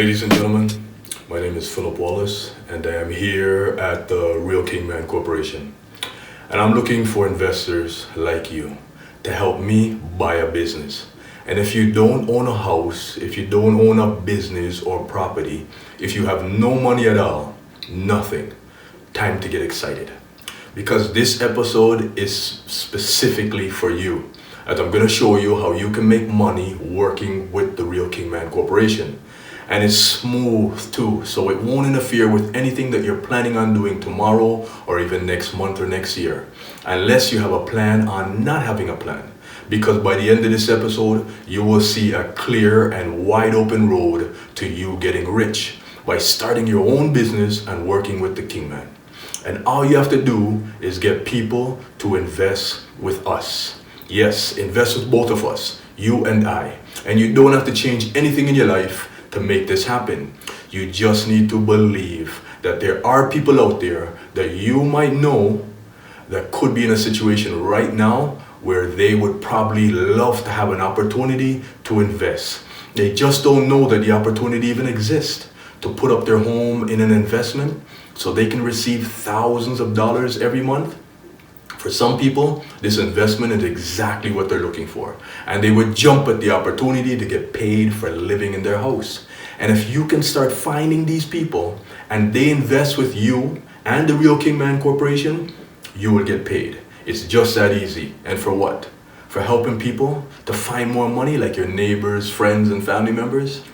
Ladies and gentlemen, my name is Philip Wallace and I am here at the Real Kingman Corporation. And I'm looking for investors like you to help me buy a business. And if you don't own a house, if you don't own a business or property, if you have no money at all, nothing, time to get excited. Because this episode is specifically for you, as I'm going to show you how you can make money working with the Real Kingman Corporation. And it's smooth too, so it won't interfere with anything that you're planning on doing tomorrow or even next month or next year, unless you have a plan on not having a plan. Because by the end of this episode, you will see a clear and wide open road to you getting rich by starting your own business and working with the Kingman. And all you have to do is get people to invest with us. Yes, invest with both of us, you and I. And you don't have to change anything in your life to make this happen. You just need to believe that there are people out there that you might know that could be in a situation right now where they would probably love to have an opportunity to invest. They just don't know that the opportunity even exists to put up their home in an investment so they can receive thousands of dollars every month. For some people, this investment is exactly what they're looking for, and they would jump at the opportunity to get paid for living in their house. And if you can start finding these people and they invest with you and the Real Kingman Corporation, you will get paid. It's just that easy. And for what? For helping people to find more money, like your neighbors, friends, and family members?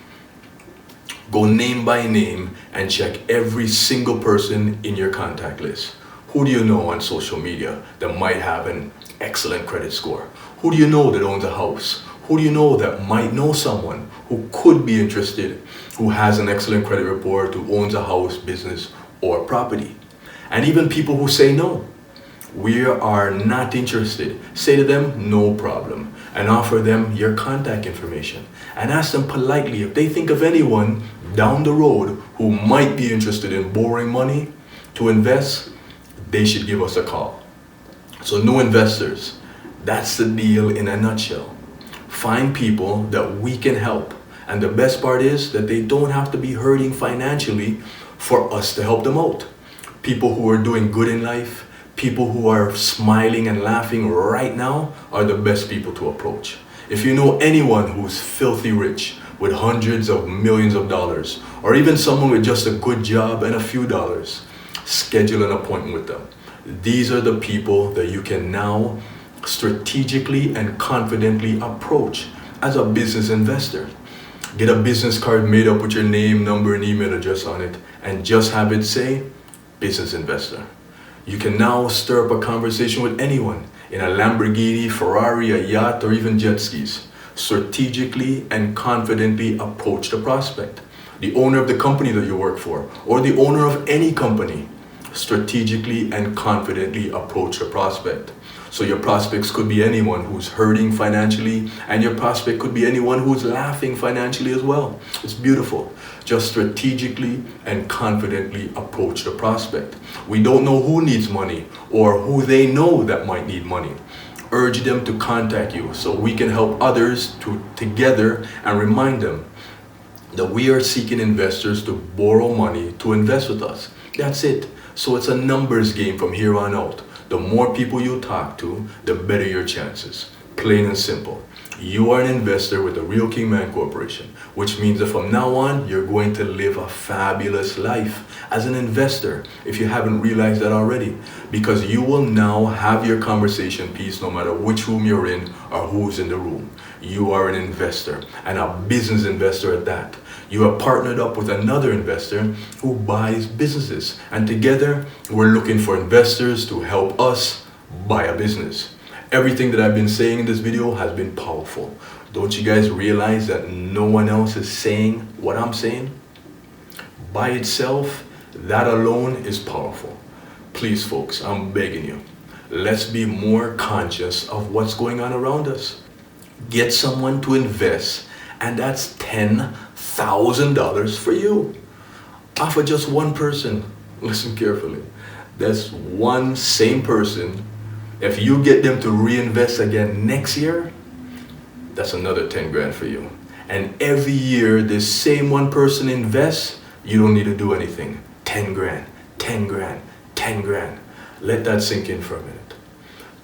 Go name by name and check every single person in your contact list. Who do you know on social media that might have an excellent credit score? Who do you know that owns a house? Who do you know that might know someone who could be interested, who has an excellent credit report, who owns a house, business, or property? And even people who say no, we are not interested. Say to them, no problem, and offer them your contact information. And ask them politely if they think of anyone down the road who might be interested in borrowing money to invest, they should give us a call. So new investors, that's the deal in a nutshell. Find people that we can help. And the best part is that they don't have to be hurting financially for us to help them out. People who are doing good in life, people who are smiling and laughing right now are the best people to approach. If you know anyone who's filthy rich with hundreds of millions of dollars, or even someone with just a good job and a few dollars, schedule an appointment with them. These are the people that you can now strategically and confidently approach as a business investor. Get a business card made up with your name, number, and email address on it, and just have it say, business investor. You can now stir up a conversation with anyone in a Lamborghini, Ferrari, a yacht, or even jet skis. Strategically and confidently approach the prospect, the owner of the company that you work for, or the owner of any company. Strategically and confidently approach the prospect. So your prospects could be anyone who's hurting financially, and your prospect could be anyone who's laughing financially as well. It's beautiful. Just strategically and confidently approach the prospect. We don't know who needs money or who they know that might need money. Urge them to contact you so we can help others together and remind them that we are seeking investors to borrow money to invest with us. That's it. So it's a numbers game from here on out. The more people you talk to, the better your chances. Plain and simple. You are an investor with the Real Kingman Corporation, which means that from now on, you're going to live a fabulous life as an investor, if you haven't realized that already, because you will now have your conversation piece no matter which room you're in or who's in the room. You are an investor, and a business investor at that. You are partnered up with another investor who buys businesses, and together we're looking for investors to help us buy a business. Everything that I've been saying in this video has been powerful. Don't you guys realize that no one else is saying what I'm saying? By itself, that alone is powerful. Please folks, I'm begging you, let's be more conscious of what's going on around us. Get someone to invest, and that's $10,000 for you. Offer just one person. Listen carefully. That's one same person. If you get them to reinvest again next year, that's another 10 grand for you. and every year this same one person invests, you don't need to do anything. 10 grand, 10 grand, 10 grand. Let that sink in for a minute.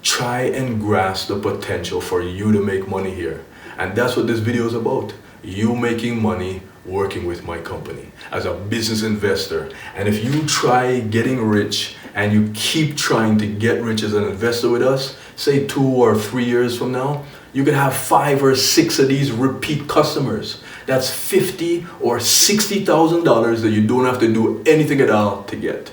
Try and grasp the potential for you to make money here. And that's what this video is about. You making money working with my company as a business investor. And if you try getting rich and you keep trying to get rich as an investor with us, say 2 or 3 years from now, you could have 5 or 6 of these repeat customers. That's $50,000 or $60,000 that you don't have to do anything at all to get.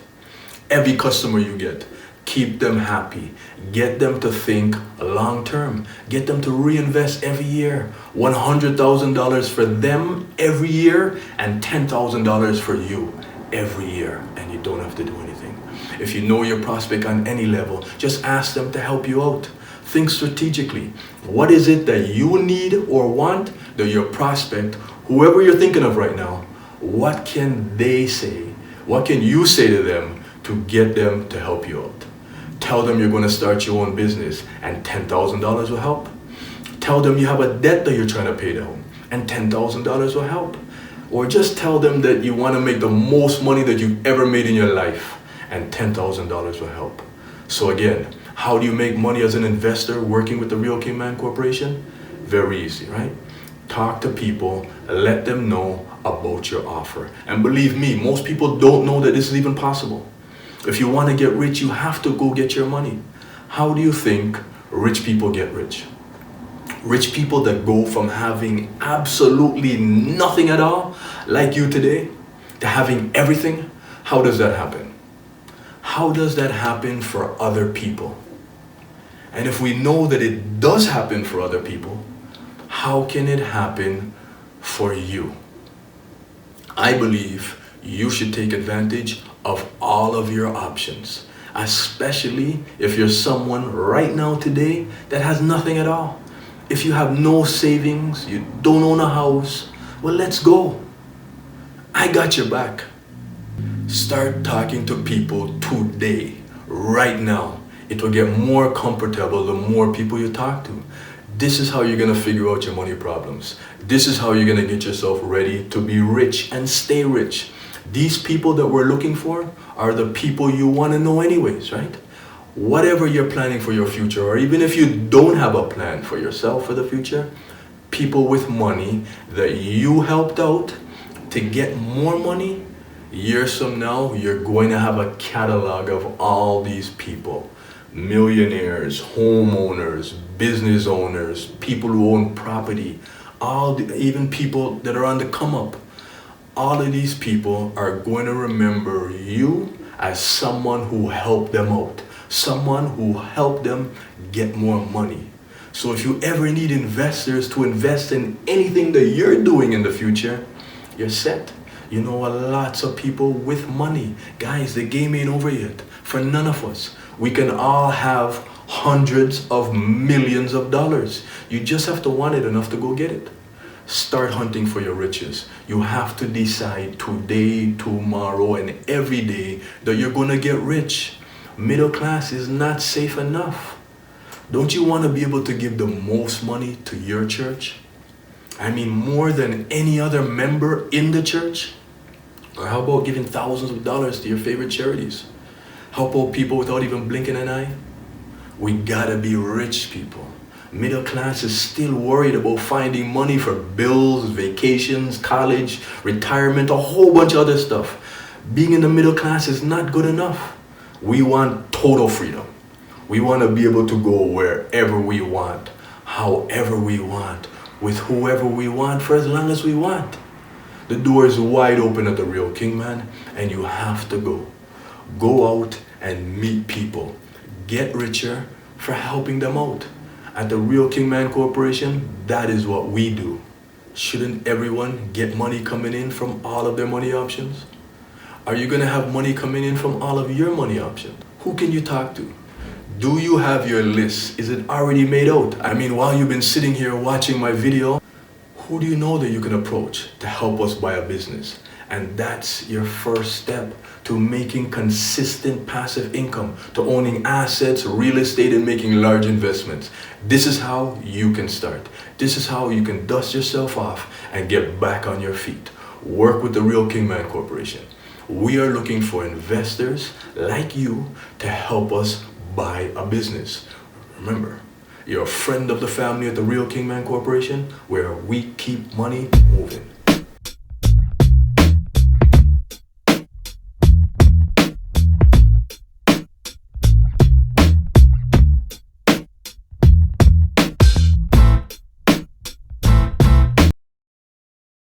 Every customer you get, keep them happy. Get them to think long term. Get them to reinvest every year. $100,000 for them every year and $10,000 for you every year. And you don't have to do anything. If you know your prospect on any level, just ask them to help you out. Think strategically. What is it that you need or want that your prospect, whoever you're thinking of right now, what can they say? What can you say to them to get them to help you out? Tell them you're going to start your own business and $10,000 will help. Tell them you have a debt that you're trying to pay down and $10,000 will help. Or just tell them that you want to make the most money that you've ever made in your life and $10,000 will help. So again, how do you make money as an investor working with the Real Kingman Corporation? Very easy, right? Talk to people, let them know about your offer. And believe me, most people don't know that this is even possible. If you want to get rich, you have to go get your money. How do you think rich people get rich? Rich people that go from having absolutely nothing at all, like you today, to having everything. How does that happen? How does that happen for other people? And if we know that it does happen for other people, how can it happen for you? I believe you should take advantage of all of your options, especially if you're someone right now today that has nothing at all. If you have no savings, you don't own a house, well, let's go. I got your back. Start talking to people today, right now. It will get more comfortable the more people you talk to. This is how you're going to figure out your money problems. This is how you're going to get yourself ready to be rich and stay rich. These people that we're looking for are the people you want to know anyways, right? Whatever you're planning for your future, or even if you don't have a plan for yourself for the future, people with money that you helped out to get more money, years from now, you're going to have a catalog of all these people. Millionaires, homeowners, business owners, people who own property, even people that are on the come up. All of these people are going to remember you as someone who helped them out, someone who helped them get more money. So if you ever need investors to invest in anything that you're doing in the future, you're set. You know lots of people with money. Guys, the game ain't over yet. For none of us. We can all have hundreds of millions of dollars. You just have to want it enough to go get it. Start hunting for your riches. You have to decide today, tomorrow, and every day that you're going to get rich. Middle class is not safe enough. Don't you want to be able to give the most money to your church? I mean, more than any other member in the church? Or how about giving thousands of dollars to your favorite charities? How about people without even blinking an eye? We gotta be rich people. Middle class is still worried about finding money for bills, vacations, college, retirement, a whole bunch of other stuff. Being in the middle class is not good enough. We want total freedom. We want to be able to go wherever we want, however we want, with whoever we want, for as long as we want. The door is wide open at the Real Kingman, and you have to go. Go out and meet people. Get richer for helping them out. At the Real Kingman Corporation, that is what we do. Shouldn't everyone get money coming in from all of their money options? Are you going to have money coming in from all of your money options? Who can you talk to? Do you have your list? Is it already made out? I mean, while you've been sitting here watching my video, who do you know that you can approach to help us buy a business? And that's your first step to making consistent passive income, to owning assets, real estate, and making large investments. This is how you can start. This is how you can dust yourself off and get back on your feet. Work with the Real Kingman Corporation. We are looking for investors like you to help us buy a business. Remember, you're a friend of the family at the Real Kingman Corporation, where we keep money moving.